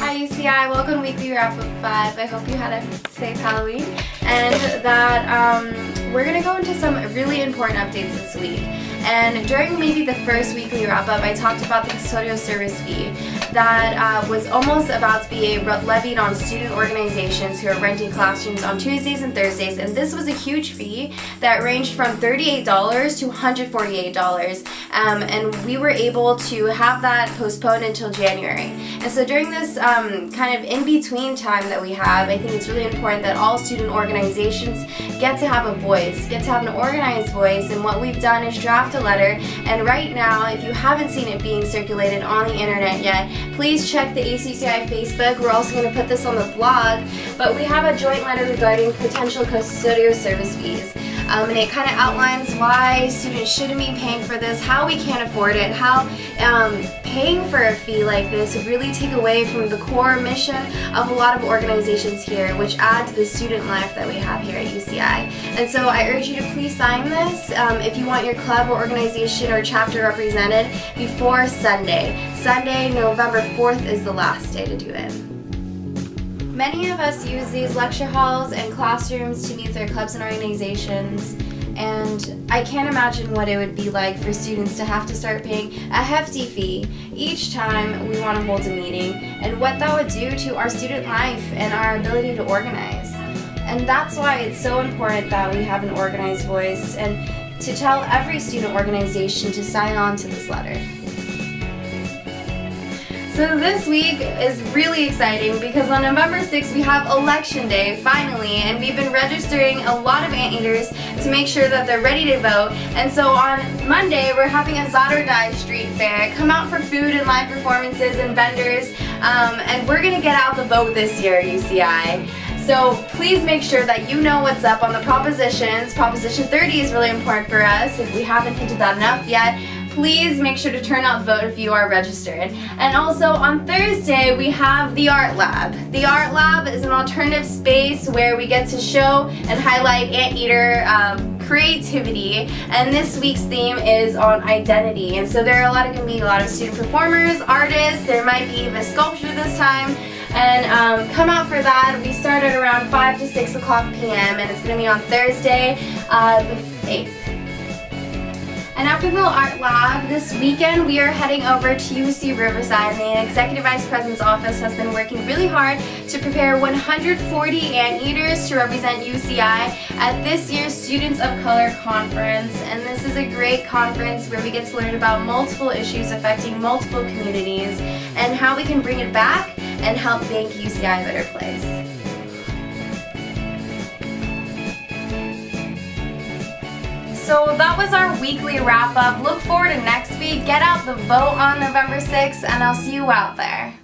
Hi UCI, welcome to Weekly Wrap Up 5. I hope you had a safe Halloween and that we're going to go into some really important updates this week. And during maybe the first weekly wrap-up, I talked about the custodial service fee that was almost about to be levied on student organizations who are renting classrooms on Tuesdays and Thursdays, and this was a huge fee that ranged from $38 to $148, and we were able to have that postponed until January. And so during this kind of in-between time that we have, I think it's really important that all student organizations get to have a voice, get to have an organized voice, and what we've done is draft a letter, and right now, if you haven't seen it being circulated on the internet yet, please check the ASUCI Facebook. We're also going to put this on the blog, but we have a joint letter regarding potential custodial service fees. And it kind of outlines why students shouldn't be paying for this, how we can't afford it, how paying for a fee like this would really take away from the core mission of a lot of organizations here, which add to the student life that we have here at UCI. And so I urge you to please sign this if you want your club or organization or chapter represented before Sunday. Sunday, November 4th is the last day to do it. Many of us use these lecture halls and classrooms to meet with our clubs and organizations, and I can't imagine what it would be like for students to have to start paying a hefty fee each time we want to hold a meeting, and what that would do to our student life and our ability to organize. And that's why it's so important that we have an organized voice, and to tell every student organization to sign on to this letter. So this week is really exciting because on November 6th we have Election Day, finally, and we've been registering a lot of anteaters to make sure that they're ready to vote. And so on Monday we're having a Zod or Die street fair. Come out for food and live performances and vendors, and we're going to get out the vote this year, UCI. So please make sure that you know what's up on the propositions. Proposition 30 is really important for us, if we haven't hinted that enough yet. Please make sure to turn out the vote if you are registered. And also on Thursday we have the Art Lab. The Art Lab is an alternative space where we get to show and highlight anteater creativity, and this week's theme is on identity. And so there are going to be a lot of student performers, artists, there might be even a sculpture this time. And come out for that. We start at around 5 to 6 o'clock p.m. and it's going to be on Thursday the 8th. And after the Art Lab, this weekend we are heading over to UC Riverside, and the Executive Vice President's Office has been working really hard to prepare 140 anteaters to represent UCI at this year's Students of Color Conference. And this is a great conference where we get to learn about multiple issues affecting multiple communities and how we can bring it back and help make UCI a better place. So that was our weekly wrap-up. Look forward to next week. Get out the vote on November 6th, and I'll see you out there.